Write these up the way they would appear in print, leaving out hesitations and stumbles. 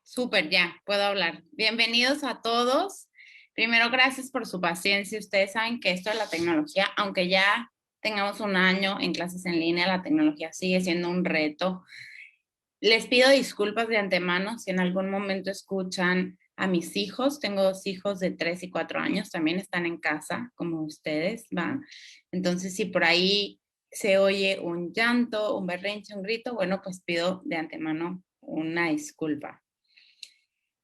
Súper, ya, puedo hablar. Bienvenidos a todos. Primero, gracias por su paciencia. Ustedes saben que esto de la tecnología, aunque ya tengamos un año en clases en línea, la tecnología sigue siendo un reto. Les pido disculpas de antemano si en algún momento escuchan a mis hijos. Tengo dos hijos de 3 y 4 años, también están en casa, como ustedes, ¿va? Entonces, si por ahí se oye un llanto, un berrinche, un grito, bueno, pues pido de antemano una disculpa.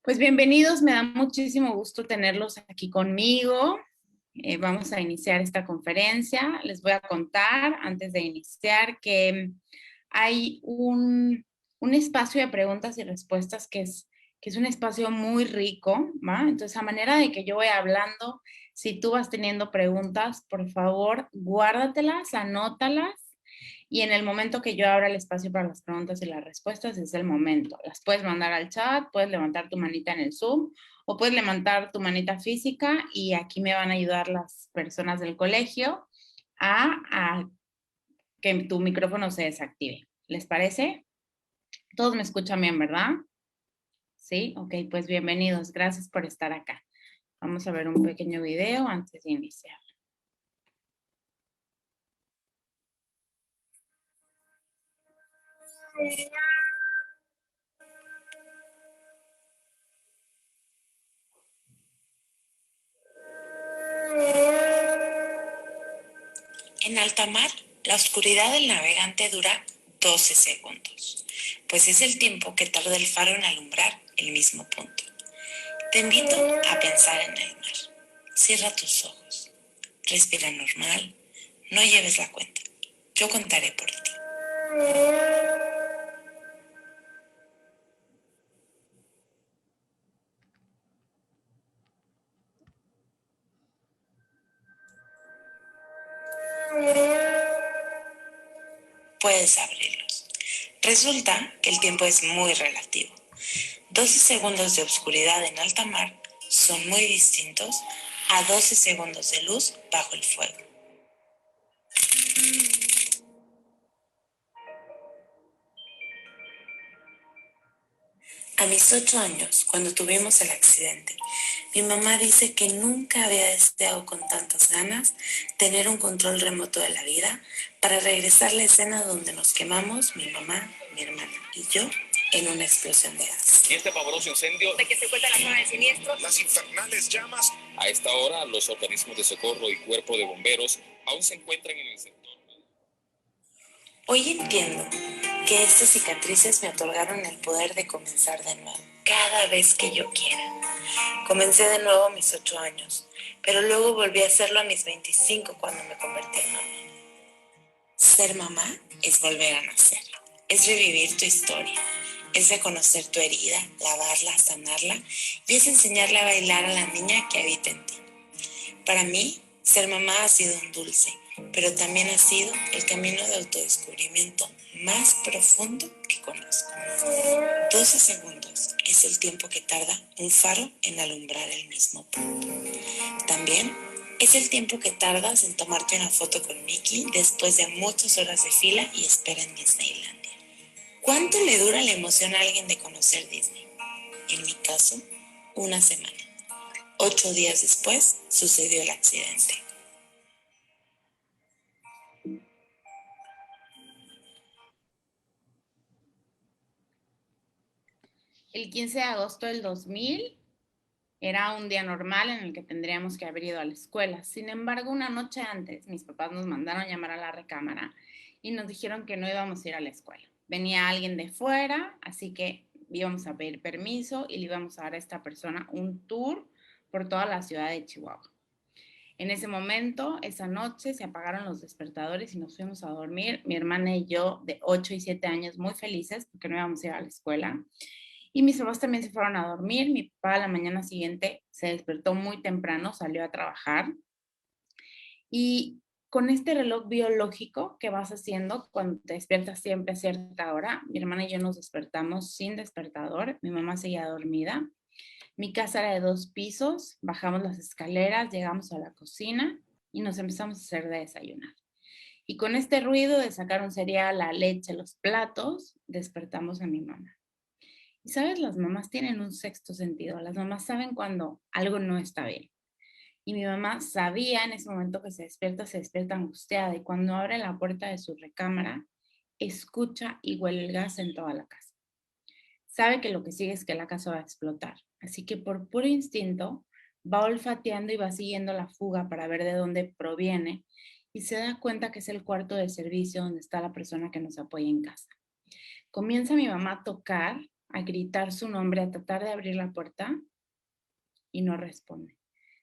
Pues bienvenidos, me da muchísimo gusto tenerlos aquí conmigo. Vamos a iniciar esta conferencia. Les voy a contar antes de iniciar que hay un espacio de preguntas y respuestas que es un espacio muy rico, ¿va? Entonces, a manera de que yo voy hablando, si tú vas teniendo preguntas, por favor, guárdatelas, anótalas. Y en el momento que yo abra el espacio para las preguntas y las respuestas, es el momento. Las puedes mandar al chat, puedes levantar tu manita en el Zoom o puedes levantar tu manita física y aquí me van a ayudar las personas del colegio a que tu micrófono se desactive. ¿Les parece? Todos me escuchan bien, ¿verdad? Sí, ok, pues bienvenidos. Gracias por estar acá. Vamos a ver un pequeño video antes de iniciar. En alta mar, la oscuridad del navegante dura 12 segundos, pues es el tiempo que tarda el faro en alumbrar el mismo punto. Te invito a pensar en el mar. Cierra tus ojos. Respira normal. No lleves la cuenta. Yo contaré por ti. Puedes abrirlos. Resulta que el tiempo es muy relativo. 12 segundos de oscuridad en alta mar son muy distintos a 12 segundos de luz bajo el fuego. A mis 8 años, cuando tuvimos el accidente, mi mamá dice que nunca había deseado con tantas ganas tener un control remoto de la vida para regresar a la escena donde nos quemamos, mi mamá, mi hermana y yo, en una explosión de gas. Y este pavoroso incendio de que se encuentra en la zona de siniestro. las infernales llamas. A esta hora, los organismos de socorro y cuerpo de bomberos aún se encuentran en el sector. Hoy entiendo que estas cicatrices me otorgaron el poder de comenzar de nuevo, cada vez que yo quiera. Comencé de nuevo a mis 8 años, pero luego volví a hacerlo a mis 25 cuando me convertí en mamá. Ser mamá es volver a nacer, es revivir tu historia, es reconocer tu herida, lavarla, sanarla y es enseñarle a bailar a la niña que habita en ti. Para mí, ser mamá ha sido un dulce, pero también ha sido el camino de autodescubrimiento más profundo que conozco. 12 segundos es el tiempo que tarda un faro en alumbrar el mismo punto. También es el tiempo que tardas en tomarte una foto con Mickey después de muchas horas de fila y espera en Disneylandia. ¿Cuánto le dura la emoción a alguien de conocer Disney? En mi caso, una semana. 8 días después sucedió el accidente. El 15 de agosto del 2000 era un día normal en el que tendríamos que haber ido a la escuela. Sin embargo, una noche antes, mis papás nos mandaron llamar a la recámara y nos dijeron que no íbamos a ir a la escuela. Venía alguien de fuera, así que íbamos a pedir permiso y le íbamos a dar a esta persona un tour por toda la ciudad de Chihuahua. En ese momento, esa noche, se apagaron los despertadores y nos fuimos a dormir. Mi hermana y yo, de 8 y 7 años, muy felices porque no íbamos a ir a la escuela. Y mis papás también se fueron a dormir. Mi papá a la mañana siguiente se despertó muy temprano, salió a trabajar. Y con este reloj biológico que vas haciendo cuando te despiertas siempre a cierta hora, mi hermana y yo nos despertamos sin despertador. Mi mamá seguía dormida. Mi casa era de 2 pisos. Bajamos las escaleras, llegamos a la cocina y nos empezamos a hacer de desayunar. Y con este ruido de sacar un cereal, la leche, los platos, despertamos a mi mamá. Y sabes, las mamás tienen un sexto sentido, las mamás saben cuando algo no está bien. Y mi mamá sabía en ese momento que se despierta angustiada y cuando abre la puerta de su recámara, escucha y huele el gas en toda la casa. Sabe que lo que sigue es que la casa va a explotar, así que por puro instinto va olfateando y va siguiendo la fuga para ver de dónde proviene y se da cuenta que es el cuarto de servicio donde está la persona que nos apoya en casa. Comienza mi mamá a tocar, a gritar su nombre, a tratar de abrir la puerta y no responde.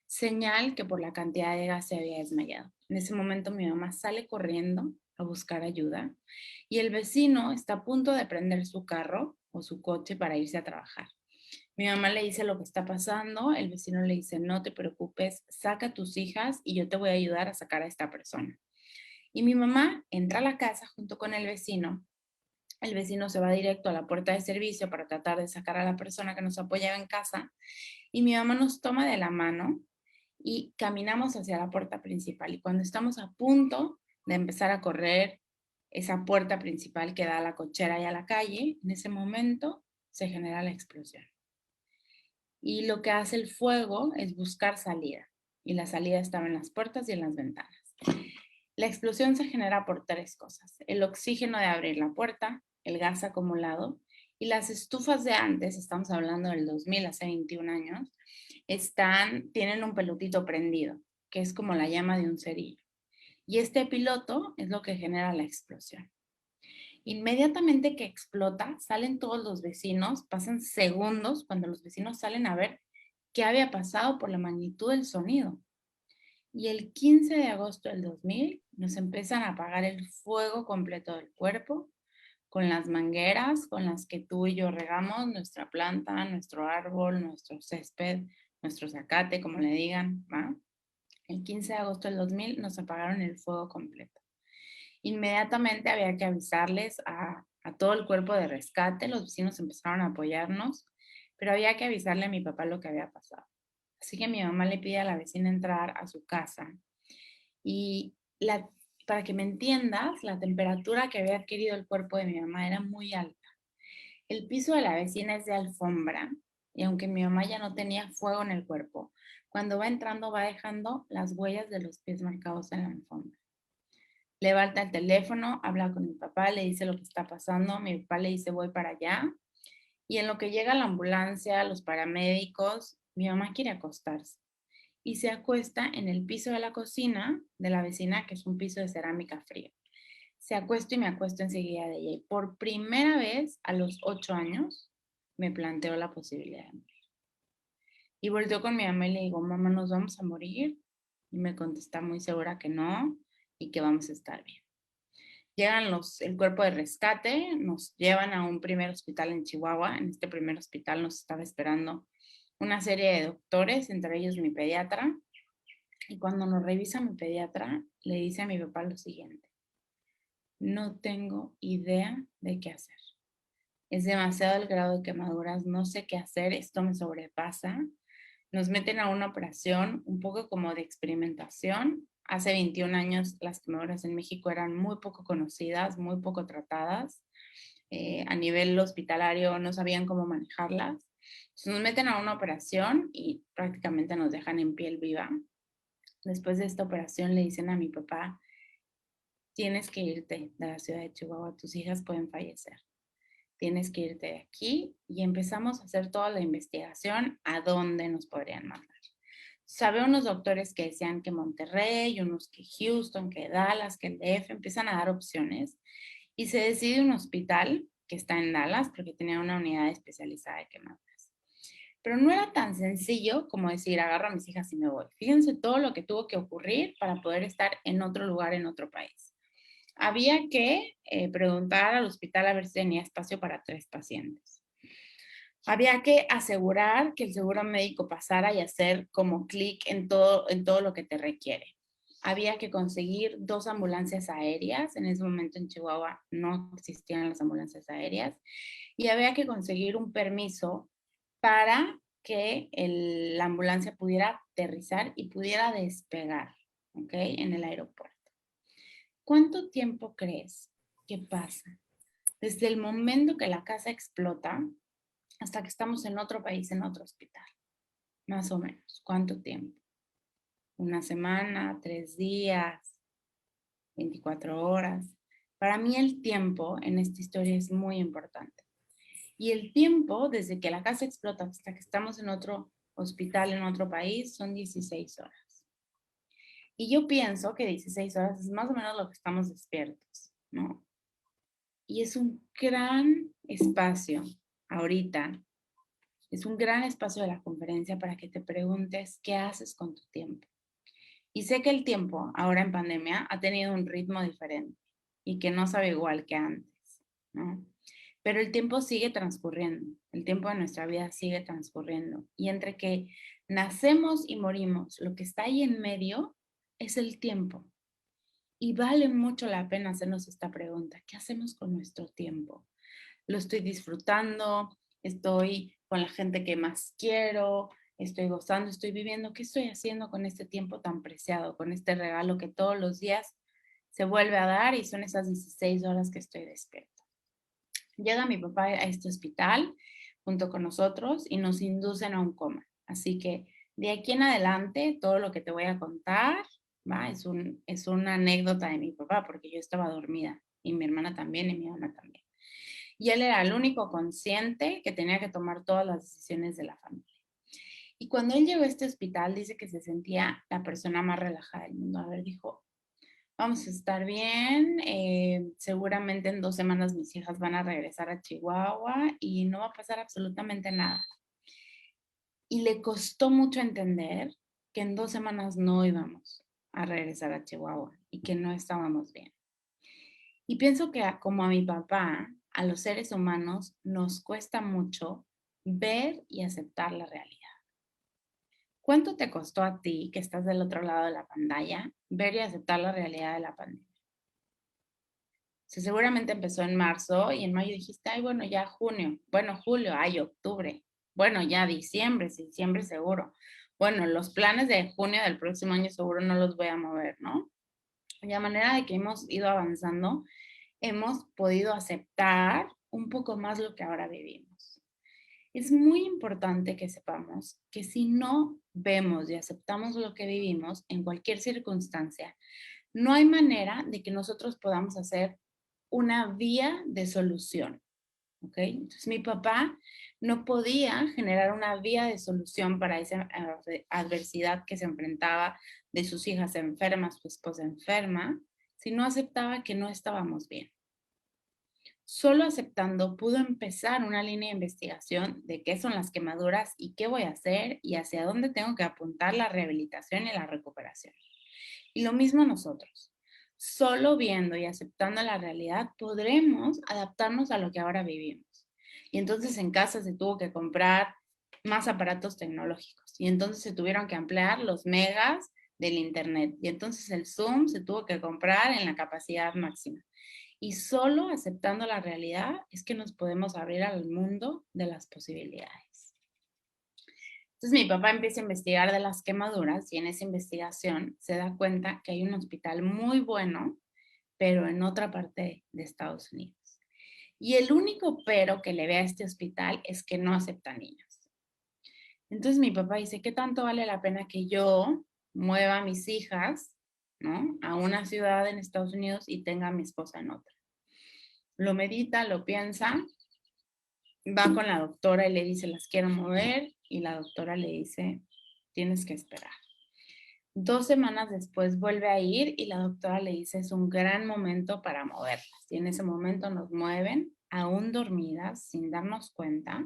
Señal que por la cantidad de gas se había desmayado. En ese momento mi mamá sale corriendo a buscar ayuda y el vecino está a punto de prender su carro o su coche para irse a trabajar. Mi mamá le dice lo que está pasando, el vecino le dice, no te preocupes, saca a tus hijas y yo te voy a ayudar a sacar a esta persona. Y mi mamá entra a la casa junto con el vecino se va directo a la puerta de servicio para tratar de sacar a la persona que nos apoyaba en casa y mi mamá nos toma de la mano y caminamos hacia la puerta principal. Y cuando estamos a punto de empezar a correr esa puerta principal que da a la cochera y a la calle, en ese momento se genera la explosión. Y lo que hace el fuego es buscar salida. Y la salida estaba en las puertas y en las ventanas. La explosión se genera por tres cosas. El oxígeno de abrir la puerta, el gas acumulado y las estufas de antes, estamos hablando del 2000, hace 21 años, tienen un pelotito prendido, que es como la llama de un cerillo. Y este piloto es lo que genera la explosión. Inmediatamente que explota, salen todos los vecinos, pasan segundos cuando los vecinos salen a ver qué había pasado por la magnitud del sonido. Y el 15 de agosto del 2000 nos empiezan a apagar el fuego completo del cuerpo con las mangueras con las que tú y yo regamos nuestra planta, nuestro árbol, nuestro césped, nuestro zacate, como le digan, ¿va? El 15 de agosto del 2000 nos apagaron el fuego completo. Inmediatamente había que avisarles a todo el cuerpo de rescate, los vecinos empezaron a apoyarnos, pero había que avisarle a mi papá lo que había pasado. Así que mi mamá le pide a la vecina entrar a su casa y para que me entiendas, la temperatura que había adquirido el cuerpo de mi mamá era muy alta. El piso de la vecina es de alfombra y aunque mi mamá ya no tenía fuego en el cuerpo, cuando va entrando va dejando las huellas de los pies marcados en la alfombra. Levanta el teléfono, habla con mi papá, le dice lo que está pasando, mi papá le dice voy para allá y en lo que llega la ambulancia, los paramédicos, mi mamá quiere acostarse y se acuesta en el piso de la cocina de la vecina, que es un piso de cerámica fría. Se acuesto y me acuesto enseguida de ella. Y por primera vez a los 8 años me planteo la posibilidad de morir. Y volteo con mi mamá y le digo, mamá, ¿nos vamos a morir? Y me contesta muy segura que no y que vamos a estar bien. Llegan el cuerpo de rescate, nos llevan a un primer hospital en Chihuahua. En este primer hospital nos estaba esperando una serie de doctores, entre ellos mi pediatra. Y cuando nos revisa mi pediatra, le dice a mi papá lo siguiente: no tengo idea de qué hacer. Es demasiado el grado de quemaduras, no sé qué hacer, esto me sobrepasa. Nos meten a una operación un poco como de experimentación. Hace 21 años las quemaduras en México eran muy poco conocidas, muy poco tratadas. A nivel hospitalario no sabían cómo manejarlas. Entonces nos meten a una operación y prácticamente nos dejan en piel viva. Después de esta operación le dicen a mi papá, tienes que irte de la ciudad de Chihuahua, tus hijas pueden fallecer. Tienes que irte de aquí y empezamos a hacer toda la investigación a dónde nos podrían mandar. Sabe unos doctores que decían que Monterrey, unos que Houston, que Dallas, que el DF, empiezan a dar opciones y se decide un hospital que está en Dallas porque tenía una unidad especializada de quemaduras. Pero no era tan sencillo como decir, agarro a mis hijas y me voy. Fíjense todo lo que tuvo que ocurrir para poder estar en otro lugar, en otro país. Había que preguntar al hospital a ver si tenía espacio para 3 pacientes. Había que asegurar que el seguro médico pasara y hacer como clic en todo lo que te requiere. Había que conseguir 2 ambulancias aéreas. En ese momento en Chihuahua no existían las ambulancias aéreas. Y había que conseguir un permiso para que la ambulancia pudiera aterrizar y pudiera despegar, ¿ok? En el aeropuerto. ¿Cuánto tiempo crees que pasa desde el momento que la casa explota hasta que estamos en otro país, en otro hospital. Más o menos. ¿Cuánto tiempo? ¿Una semana? ¿3 días? ¿24 horas? Para mí el tiempo en esta historia es muy importante. Y el tiempo, desde que la casa explota hasta que estamos en otro hospital, en otro país, son 16 horas. Y yo pienso que 16 horas es más o menos lo que estamos despiertos, ¿no? Y es un gran espacio ahorita, es un gran espacio de la conferencia para que te preguntes qué haces con tu tiempo. Y sé que el tiempo ahora en pandemia ha tenido un ritmo diferente y que no sabe igual que antes, ¿no? Pero el tiempo sigue transcurriendo, el tiempo de nuestra vida sigue transcurriendo. Y entre que nacemos y morimos, lo que está ahí en medio es el tiempo. Y vale mucho la pena hacernos esta pregunta: ¿qué hacemos con nuestro tiempo? ¿Lo estoy disfrutando? ¿Estoy con la gente que más quiero? ¿Estoy gozando? ¿Estoy viviendo? ¿Qué estoy haciendo con este tiempo tan preciado, con este regalo que todos los días se vuelve a dar y son esas 16 horas que estoy despierta? Llega mi papá a este hospital junto con nosotros y nos inducen a un coma. Así que de aquí en adelante, todo lo que te voy a contar, ¿va? Es una anécdota de mi papá, porque yo estaba dormida y mi hermana también y mi mamá también. Y él era el único consciente que tenía que tomar todas las decisiones de la familia. Y cuando él llegó a este hospital, dice que se sentía la persona más relajada del mundo. A ver, dijo: vamos a estar bien, seguramente en 2 semanas mis hijas van a regresar a Chihuahua y no va a pasar absolutamente nada. Y le costó mucho entender que en 2 semanas no íbamos a regresar a Chihuahua y que no estábamos bien. Y pienso que como a mi papá, a los seres humanos nos cuesta mucho ver y aceptar la realidad. ¿Cuánto te costó a ti, que estás del otro lado de la pantalla, ver y aceptar la realidad de la pandemia? Seguramente empezó en marzo y en mayo dijiste: ay, bueno, ya junio, bueno, julio, ay, octubre, bueno, ya diciembre, sí, diciembre seguro. Bueno, los planes de junio del próximo año seguro no los voy a mover, ¿no? Y a manera de que hemos ido avanzando, hemos podido aceptar un poco más lo que ahora vivimos. Es muy importante que sepamos que si no vemos y aceptamos lo que vivimos en cualquier circunstancia, no hay manera de que nosotros podamos hacer una vía de solución, ¿ok? Entonces mi papá no podía generar una vía de solución para esa adversidad que se enfrentaba de sus hijas enfermas, su esposa enferma, si no aceptaba que no estábamos bien. Solo aceptando pudo empezar una línea de investigación de qué son las quemaduras y qué voy a hacer y hacia dónde tengo que apuntar la rehabilitación y la recuperación. Y lo mismo nosotros. Solo viendo y aceptando la realidad podremos adaptarnos a lo que ahora vivimos. Y entonces en casa se tuvo que comprar más aparatos tecnológicos. Y entonces se tuvieron que ampliar los megas del internet. Y entonces el Zoom se tuvo que comprar en la capacidad máxima. Y solo aceptando la realidad es que nos podemos abrir al mundo de las posibilidades. Entonces mi papá empieza a investigar de las quemaduras y en esa investigación se da cuenta que hay un hospital muy bueno, pero en otra parte de Estados Unidos. Y el único pero que le ve a este hospital es que no acepta niños. Entonces mi papá dice: ¿qué tanto vale la pena que yo mueva a mis hijas, ¿no?, a una ciudad en Estados Unidos y tenga a mi esposa en otra? Lo medita, lo piensa, va con la doctora y le dice: las quiero mover, y la doctora le dice: tienes que esperar. 2 semanas después vuelve a ir y la doctora le dice: es un gran momento para moverlas. Y en ese momento nos mueven, aún dormidas, sin darnos cuenta.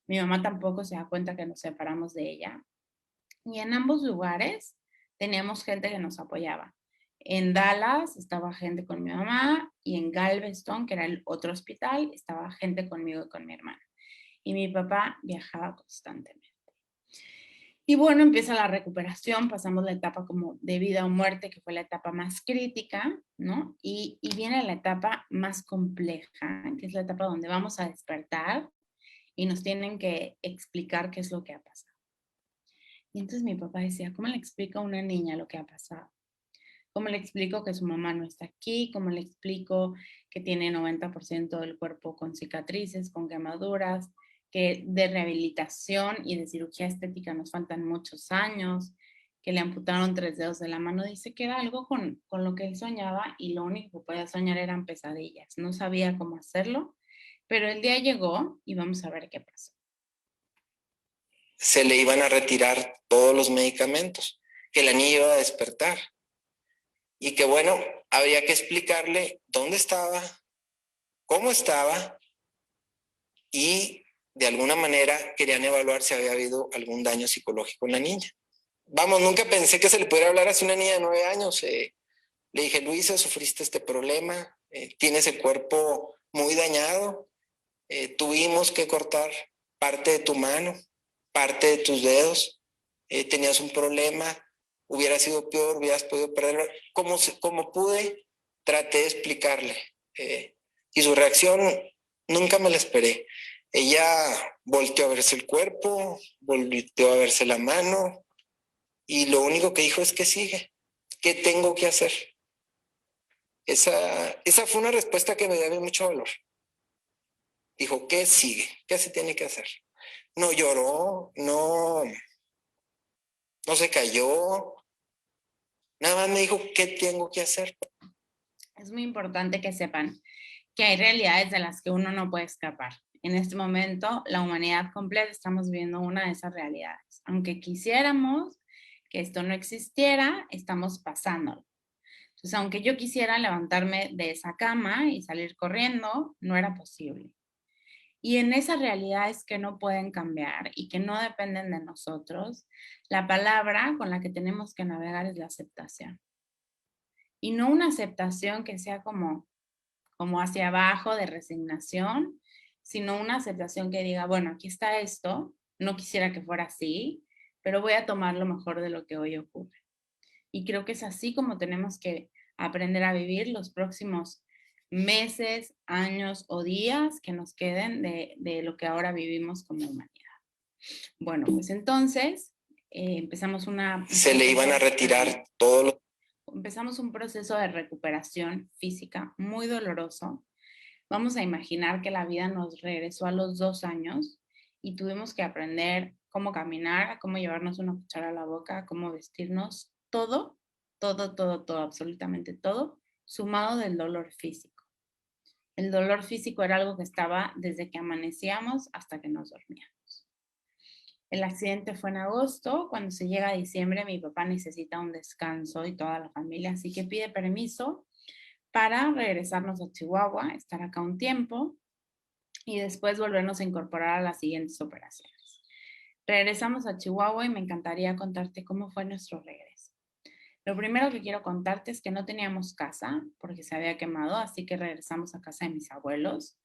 Mi mamá tampoco se da cuenta que nos separamos de ella. Y en ambos lugares teníamos gente que nos apoyaba. En Dallas estaba gente con mi mamá y en Galveston, que era el otro hospital, estaba gente conmigo y con mi hermana. Y mi papá viajaba constantemente. Y bueno, empieza la recuperación, pasamos la etapa como de vida o muerte, que fue la etapa más crítica, ¿no? Y viene la etapa más compleja, que es la etapa donde vamos a despertar y nos tienen que explicar qué es lo que ha pasado. Y entonces mi papá decía: ¿cómo le explico a una niña lo que ha pasado? ¿Cómo le explico que su mamá no está aquí? ¿Cómo le explico que tiene 90% del cuerpo con cicatrices, con quemaduras, que de rehabilitación y de cirugía estética nos faltan muchos años, que le amputaron 3 dedos de la mano. Dice que era algo con lo que él soñaba y lo único que podía soñar eran pesadillas. No sabía cómo hacerlo, pero el día llegó y vamos a ver qué pasó. Se le iban a retirar todos los medicamentos, que la niña iba a despertar y que bueno, había que explicarle dónde estaba, cómo estaba y de alguna manera querían evaluar si había habido algún daño psicológico en la niña. Vamos, nunca pensé que se le pudiera hablar así a una niña de 9 años. Le dije, Luisa, sufriste este problema, tienes el cuerpo muy dañado, tuvimos que cortar parte de tu mano, parte de tus dedos, tenías un problema, hubiera sido peor, hubieras podido perderlo. Como pude, traté de explicarle. Y su reacción nunca me la esperé. Ella volteó a verse el cuerpo, volteó a verse la mano y lo único que dijo es que sigue. ¿Qué tengo que hacer? Esa fue una respuesta que me dio mucho valor. Dijo, ¿qué sigue? ¿Qué se tiene que hacer? No lloró, no se cayó. Nada más me dijo, ¿qué tengo que hacer? Es muy importante que sepan que hay realidades de las que uno no puede escapar. En este momento, la humanidad completa estamos viviendo una de esas realidades. Aunque quisiéramos que esto no existiera, estamos pasándolo. Entonces, aunque yo quisiera levantarme de esa cama y salir corriendo, no era posible. Y en esas realidades que no pueden cambiar y que no dependen de nosotros, la palabra con la que tenemos que navegar es la aceptación. Y no una aceptación que sea como hacia abajo de resignación, sino una aceptación que diga, bueno, aquí está esto, no quisiera que fuera así, pero voy a tomar lo mejor de lo que hoy ocurre. Y creo que es así como tenemos que aprender a vivir los próximos meses, años o días que nos queden de lo que ahora vivimos como humanidad. Bueno, pues entonces empezamos Se le iban a retirar todos los... Empezamos un proceso de recuperación física muy doloroso. Vamos a imaginar que la vida nos regresó a los 2 años y tuvimos que aprender cómo caminar, cómo llevarnos una cuchara a la boca, cómo vestirnos, todo, absolutamente todo, sumado del dolor físico. El dolor físico era algo que estaba desde que amanecíamos hasta que nos dormíamos. El accidente fue en agosto. Cuando se llega a diciembre, mi papá necesita un descanso y toda la familia, así que pide permiso para regresarnos a Chihuahua, estar acá un tiempo y después volvernos a incorporar a las siguientes operaciones. Regresamos a Chihuahua y me encantaría contarte cómo fue nuestro regreso. Lo primero que quiero contarte es que no teníamos casa porque se había quemado, así que regresamos a casa de mis abuelos.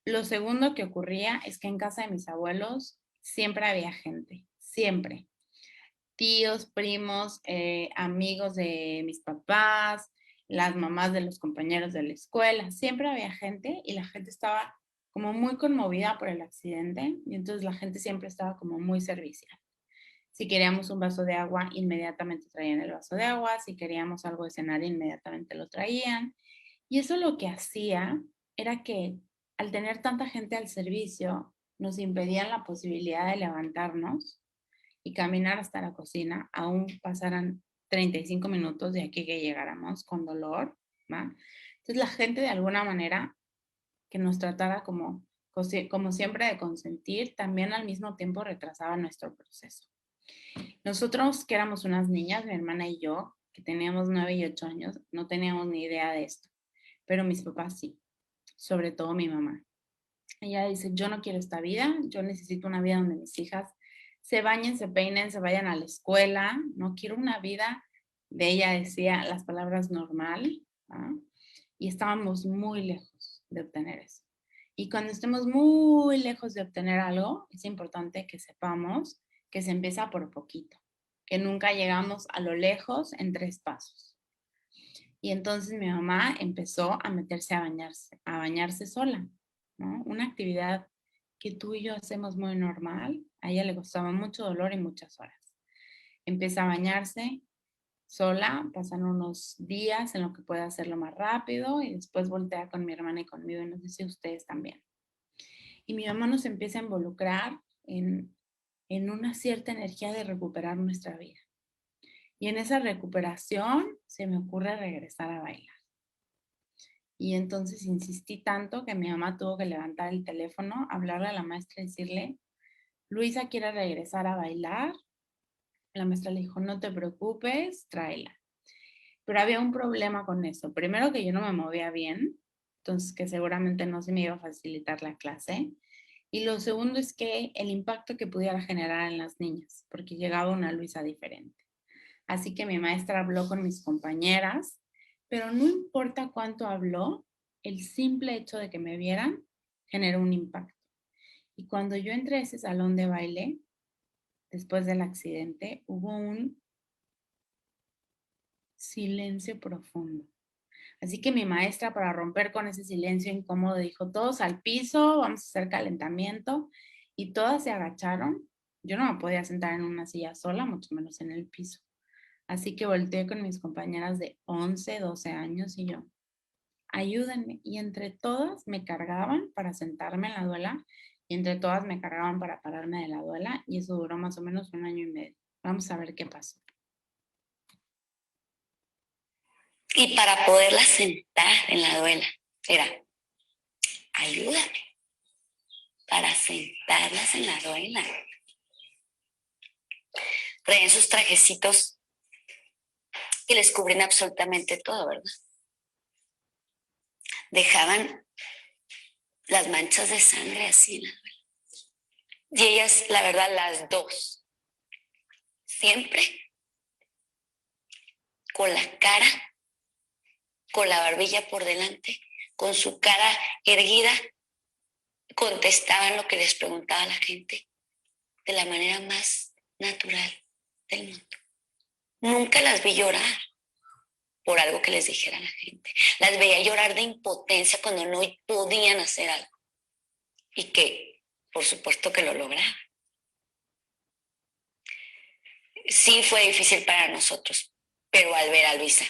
Lo segundo que ocurría es que en casa de mis abuelos siempre había gente, siempre. Tíos, primos, amigos de mis papás, las mamás de los compañeros de la escuela, siempre había gente y la gente estaba como muy conmovida por el accidente y entonces la gente siempre estaba como muy servicial. Si queríamos un vaso de agua, inmediatamente traían el vaso de agua, si queríamos algo de cenar, inmediatamente lo traían. Y eso lo que hacía era que al tener tanta gente al servicio, nos impedían la posibilidad de levantarnos y caminar hasta la cocina, aún pasaran 35 minutos de aquí que llegáramos con dolor, ¿va? Entonces la gente de alguna manera que nos tratara como siempre de consentir, también al mismo tiempo retrasaba nuestro proceso. Nosotros que éramos unas niñas, mi hermana y yo, que teníamos 9 y 8 años, no teníamos ni idea de esto, pero mis papás sí, sobre todo mi mamá. Ella dice, yo no quiero esta vida, yo necesito una vida donde mis hijas se bañen, se peinen, se vayan a la escuela, no quiero una vida, de ella decía las palabras normal, ¿no? Y estábamos muy lejos de obtener eso. Y cuando estemos muy lejos de obtener algo, es importante que sepamos que se empieza por poquito, que nunca llegamos a lo lejos en 3 pasos. Y entonces mi mamá empezó a meterse a bañarse sola, ¿no? Una actividad que tú y yo hacemos muy normal, a ella le costaba mucho dolor y muchas horas. Empieza a bañarse sola, pasan unos días en lo que puede hacerlo más rápido y después voltea con mi hermana y conmigo y nos dice ustedes también. Y mi mamá nos empieza a involucrar en una cierta energía de recuperar nuestra vida. Y en esa recuperación se me ocurre regresar a bailar. Y entonces insistí tanto que mi mamá tuvo que levantar el teléfono, hablarle a la maestra y decirle, Luisa quiere regresar a bailar. La maestra le dijo, no te preocupes, tráela. Pero había un problema con eso. Primero que yo no me movía bien, entonces que seguramente no se me iba a facilitar la clase. Y lo segundo es que el impacto que pudiera generar en las niñas, porque llegaba una Luisa diferente. Así que mi maestra habló con mis compañeras, pero no importa cuánto habló, el simple hecho de que me vieran generó un impacto. Y cuando yo entré a ese salón de baile, después del accidente, hubo un silencio profundo. Así que mi maestra, para romper con ese silencio incómodo, dijo, todos al piso, vamos a hacer calentamiento. Y todas se agacharon. Yo no me podía sentar en una silla sola, mucho menos en el piso. Así que volteé con mis compañeras de 11, 12 años y yo, ayúdenme. Y entre todas me cargaban para sentarme en la duela y entre todas me cargaban para pararme de la duela y eso duró más o menos 1 año y medio. Vamos a ver qué pasó. Y para poderla sentar en la duela, era, ayúdame para sentarlas en la duela. Traían sus trajecitos que les cubren absolutamente todo, ¿verdad? Dejaban las manchas de sangre así en la duela. Y ellas, la verdad, las dos, siempre con la cara, con la barbilla por delante, con su cara erguida, contestaban lo que les preguntaba la gente de la manera más natural del mundo. Nunca las vi llorar por algo que les dijera la gente. Las veía llorar de impotencia cuando no podían hacer algo. Y que, por supuesto que lo lograron. Sí fue difícil para nosotros, pero al ver a Luisa,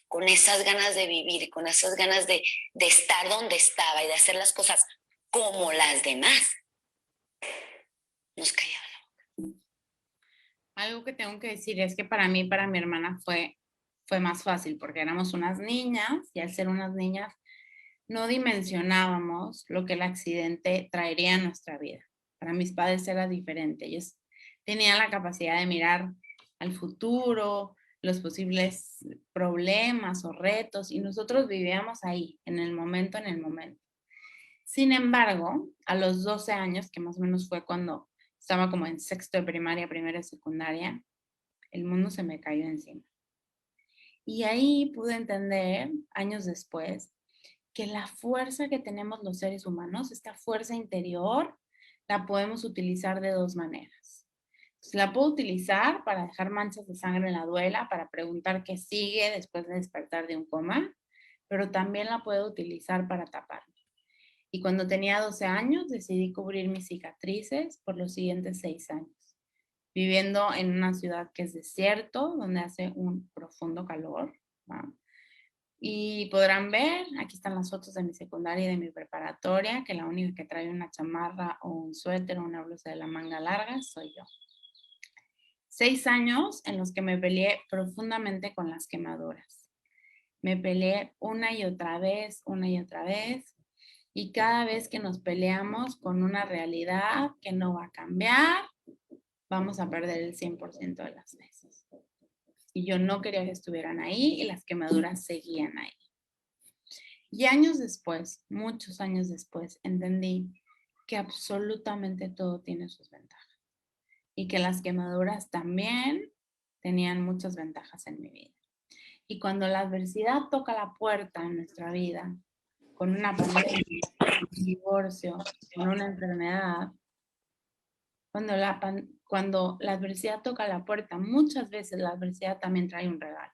con esas ganas de vivir, con esas ganas de estar donde estaba y de hacer las cosas como las demás, nos callaba la boca. Algo que tengo que decir es que para mí, para mi hermana fue más fácil porque éramos unas niñas y al ser unas niñas no dimensionábamos lo que el accidente traería a nuestra vida. Para mis padres era diferente. Ellos tenían la capacidad de mirar al futuro, los posibles problemas o retos y nosotros vivíamos ahí, en el momento, Sin embargo, a los 12 años, que más o menos fue cuando estaba como en sexto de primaria, primero de secundaria, el mundo se me cayó encima. Y ahí pude entender, años después, que la fuerza que tenemos los seres humanos, esta fuerza interior, la podemos utilizar de dos maneras. Entonces, la puedo utilizar para dejar manchas de sangre en la duela, para preguntar qué sigue después de despertar de un coma, pero también la puedo utilizar para taparme. Y cuando tenía 12 años decidí cubrir mis cicatrices por los siguientes 6 años, viviendo en una ciudad que es desierto, donde hace un profundo calor, ¿no? Y podrán ver, aquí están las fotos de mi secundaria y de mi preparatoria, que la única que trae una chamarra o un suéter o una blusa de la manga larga soy yo. 6 años en los que me peleé profundamente con las quemaduras. Me peleé una y otra vez, y cada vez que nos peleamos con una realidad que no va a cambiar, vamos a perder el 100% de las veces. Y yo no quería que estuvieran ahí y las quemaduras seguían ahí. Y años después, muchos años después, entendí que absolutamente todo tiene sus ventajas y que las quemaduras también tenían muchas ventajas en mi vida. Y cuando la adversidad toca la puerta en nuestra vida, con una pandemia, un divorcio, con una enfermedad, cuando la adversidad toca la puerta, muchas veces la adversidad también trae un regalo.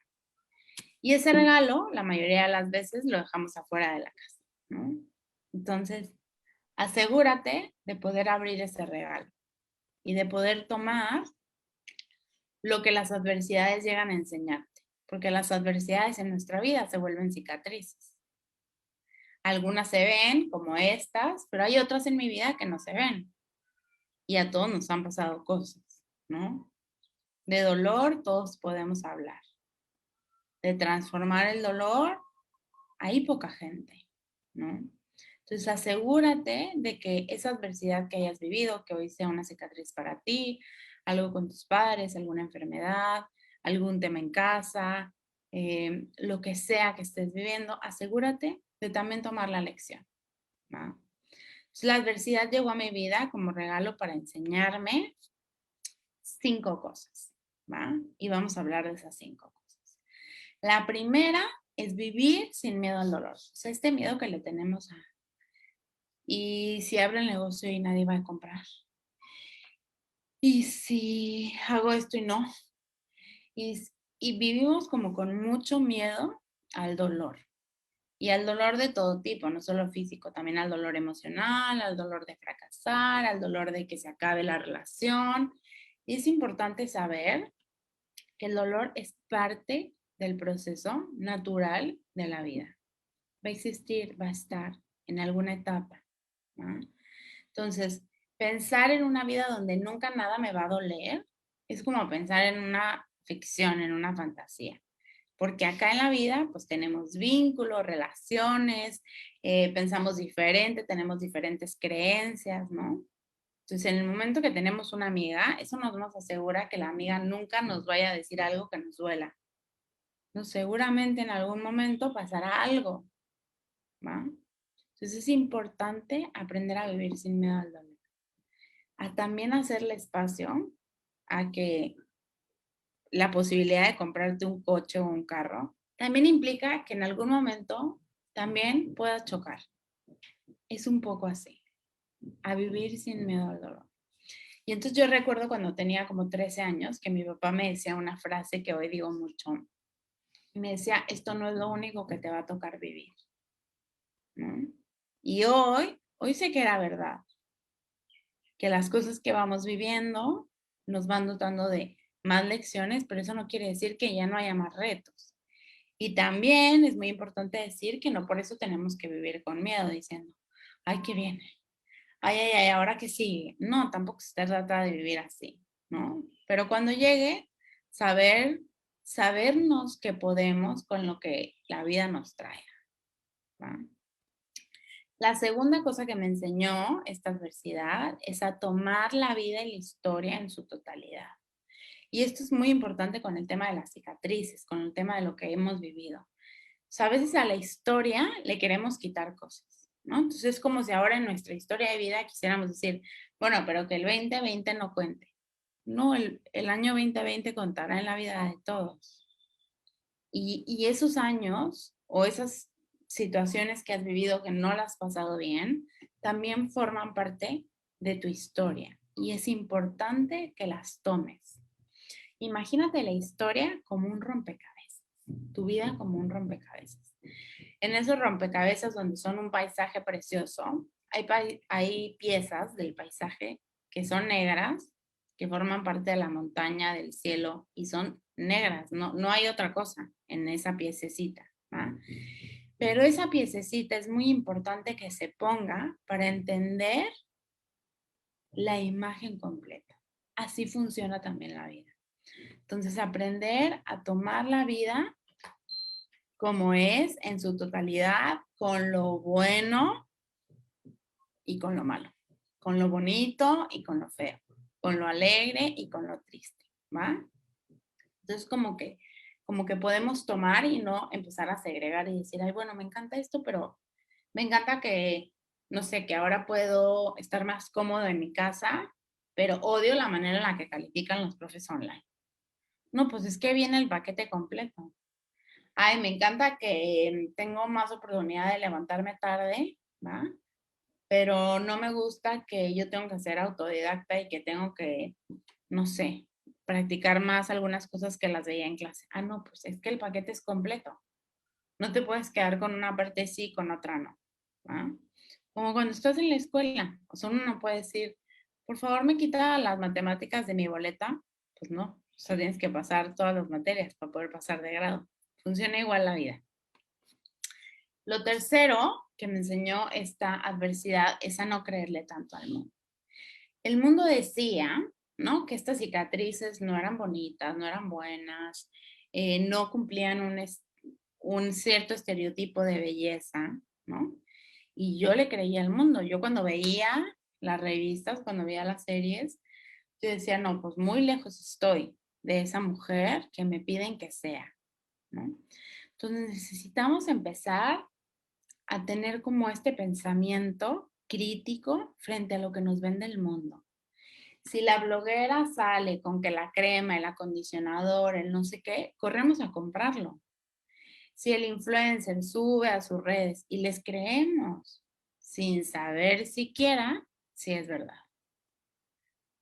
Y ese regalo, la mayoría de las veces, lo dejamos afuera de la casa, ¿no? Entonces, asegúrate de poder abrir ese regalo y de poder tomar lo que las adversidades llegan a enseñarte, porque las adversidades en nuestra vida se vuelven cicatrices. Algunas se ven, como estas, pero hay otras en mi vida que no se ven. Y a todos nos han pasado cosas, ¿no? De dolor todos podemos hablar. De transformar el dolor, hay poca gente, ¿no? Entonces asegúrate de que esa adversidad que hayas vivido, que hoy sea una cicatriz para ti, algo con tus padres, alguna enfermedad, algún tema en casa, lo que sea que estés viviendo, asegúrate de también tomar la lección, ¿no? Entonces, la adversidad llegó a mi vida como regalo para enseñarme 5 cosas, ¿va? Y vamos a hablar de esas 5 cosas. La primera es vivir sin miedo al dolor. O sea, este miedo que le tenemos a, y si abro el negocio y nadie va a comprar. Y si hago esto y no. Y, y vivimos como con mucho miedo al dolor. Y al dolor de todo tipo, no solo físico, también al dolor emocional, al dolor de fracasar, al dolor de que se acabe la relación. Y es importante saber que el dolor es parte del proceso natural de la vida. Va a existir, va a estar en alguna etapa, ¿no? Entonces, pensar en una vida donde nunca nada me va a doler es como pensar en una ficción, en una fantasía. Porque acá en la vida, pues tenemos vínculos, relaciones, pensamos diferente, tenemos diferentes creencias, ¿no? Entonces, en el momento que tenemos una amiga, eso nos asegura que la amiga nunca nos vaya a decir algo que nos duela. No, seguramente en algún momento pasará algo, ¿va? Entonces es importante aprender a vivir sin miedo al dolor. A también hacerle espacio a que la posibilidad de comprarte un coche o un carro también implica que en algún momento también puedas chocar. Es un poco así, a vivir sin miedo al dolor. Y entonces yo recuerdo cuando tenía como 13 años que mi papá me decía una frase que hoy digo mucho. Me decía, esto no es lo único que te va a tocar vivir, ¿no? Y hoy sé que era verdad, que las cosas que vamos viviendo nos van dotando de más lecciones, pero eso no quiere decir que ya no haya más retos. Y también es muy importante decir que no por eso tenemos que vivir con miedo, diciendo, ay, ¿qué viene? Ay, ahora que sigue. No, tampoco se trata de vivir así, ¿no? Pero cuando llegue, sabernos que podemos con lo que la vida nos trae, ¿va? La segunda cosa que me enseñó esta adversidad es a tomar la vida y la historia en su totalidad. Y esto es muy importante con el tema de las cicatrices, con el tema de lo que hemos vivido. O sea, a veces a la historia le queremos quitar cosas, ¿no? Entonces es como si ahora en nuestra historia de vida quisiéramos decir, bueno, pero que el 2020 no cuente. No, el año 2020 contará en la vida de todos. Y esos años o esas situaciones que has vivido que no las has pasado bien, también forman parte de tu historia. Y es importante que las tomes. Imagínate la historia como un rompecabezas, tu vida como un rompecabezas. En esos rompecabezas donde son un paisaje precioso, hay piezas del paisaje que son negras, que forman parte de la montaña, del cielo, y son negras, no hay otra cosa en esa piececita, ¿va? Pero esa piececita es muy importante que se ponga para entender la imagen completa. Así funciona también la vida. Entonces, aprender a tomar la vida como es en su totalidad, con lo bueno y con lo malo, con lo bonito y con lo feo, con lo alegre y con lo triste, ¿va? Entonces, como que podemos tomar y no empezar a segregar y decir, ay, bueno, me encanta esto, pero me encanta que, no sé, que ahora puedo estar más cómodo en mi casa, pero odio la manera en la que califican los profes online. No, pues es que viene el paquete completo. Ay, me encanta que tengo más oportunidad de levantarme tarde, ¿va? Pero no me gusta que yo tengo que ser autodidacta y que tengo que, no sé, practicar más algunas cosas que las veía en clase. Ah, no, pues es que el paquete es completo. No te puedes quedar con una parte sí y con otra no, ¿va? Como cuando estás en la escuela, o sea, uno no puede decir, por favor me quita las matemáticas de mi boleta. Pues no, o sea, tienes que pasar todas las materias para poder pasar de grado. Funciona igual la vida. Lo tercero que me enseñó esta adversidad es a no creerle tanto al mundo. El mundo decía, ¿no?, que estas cicatrices no eran bonitas, no eran buenas, no cumplían un cierto estereotipo de belleza, ¿no? Y yo le creía al mundo. Yo cuando veía las revistas, cuando veía las series, yo decía, no, pues muy lejos estoy de esa mujer que me piden que sea, ¿no? Entonces necesitamos empezar a tener como este pensamiento crítico frente a lo que nos vende el mundo. Si la bloguera sale con que la crema, el acondicionador, el no sé qué, corremos a comprarlo. Si el influencer sube a sus redes y les creemos sin saber siquiera si es verdad.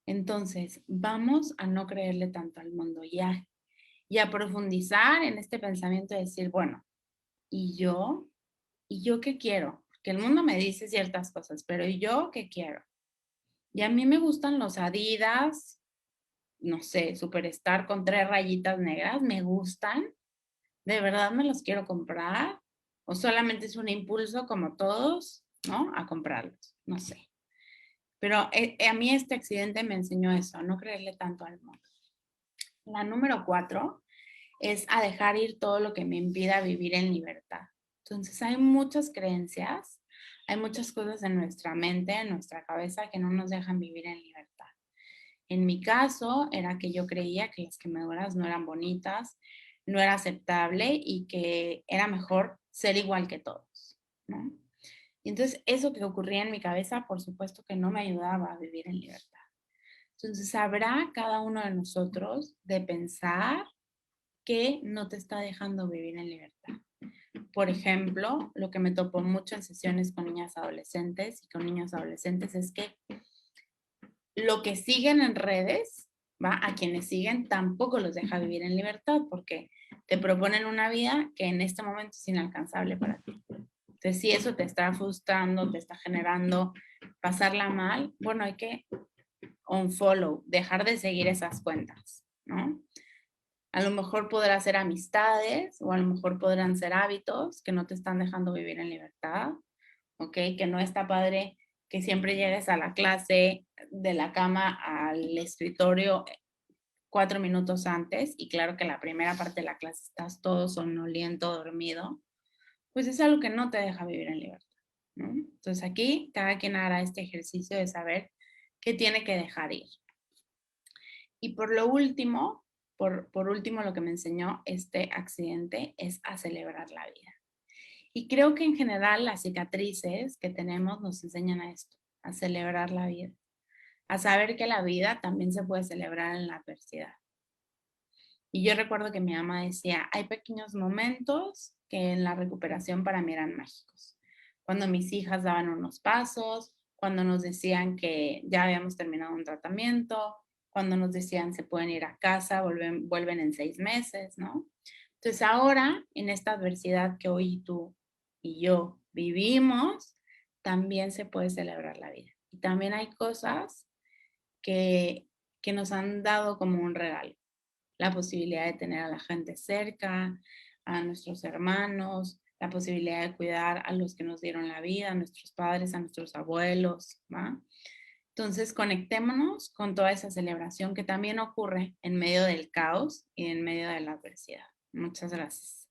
Entonces, vamos a no creerle tanto al mundo y a profundizar en este pensamiento de decir, bueno, ¿y yo? ¿Y yo qué quiero? Porque el mundo me dice ciertas cosas, pero ¿y yo qué quiero? Y a mí me gustan los Adidas, no sé, Superstar con 3 rayitas negras, me gustan. ¿De verdad me los quiero comprar? ¿O solamente es un impulso como todos, ¿no?, a comprarlos? No sé. Pero a mí este accidente me enseñó eso, a no creerle tanto al mundo. La número 4 es a dejar ir todo lo que me impida vivir en libertad. Entonces hay muchas creencias, hay muchas cosas en nuestra mente, en nuestra cabeza que no nos dejan vivir en libertad. En mi caso era que yo creía que las quemaduras no eran bonitas, no era aceptable y que era mejor ser igual que todos, ¿no? Y entonces eso que ocurría en mi cabeza, por supuesto que no me ayudaba a vivir en libertad. Entonces sabrá cada uno de nosotros de pensar que no te está dejando vivir en libertad. Por ejemplo, lo que me topó mucho en sesiones con niñas adolescentes y con niños adolescentes es que lo que siguen en redes, ¿va?, a quienes siguen tampoco los deja vivir en libertad porque te proponen una vida que en este momento es inalcanzable para ti. Entonces, si eso te está frustrando, te está generando pasarla mal, bueno, hay que unfollow, dejar de seguir esas cuentas, ¿no? A lo mejor podrán ser amistades o a lo mejor podrán ser hábitos que no te están dejando vivir en libertad, ¿ok? Que no está padre que siempre llegues a la clase de la cama al escritorio 4 minutos antes y claro que la primera parte de la clase estás todo somnoliento, dormido, pues es algo que no te deja vivir en libertad, ¿no? Entonces aquí cada quien hará este ejercicio de saber qué tiene que dejar ir. Y por lo último, por último, lo que me enseñó este accidente es a celebrar la vida. Y creo que en general las cicatrices que tenemos nos enseñan a esto, a celebrar la vida, a saber que la vida también se puede celebrar en la adversidad. Y yo recuerdo que mi mamá decía, hay pequeños momentos que en la recuperación para mí eran mágicos. Cuando mis hijas daban unos pasos, cuando nos decían que ya habíamos terminado un tratamiento, cuando nos decían se pueden ir a casa, vuelven en 6 meses, ¿no? Entonces ahora, en esta adversidad que hoy tú y yo vivimos, también se puede celebrar la vida. Y también hay cosas que nos han dado como un regalo. La posibilidad de tener a la gente cerca, a nuestros hermanos, la posibilidad de cuidar a los que nos dieron la vida, a nuestros padres, a nuestros abuelos, ¿va? Entonces, conectémonos con toda esa celebración que también ocurre en medio del caos y en medio de la adversidad. Muchas gracias.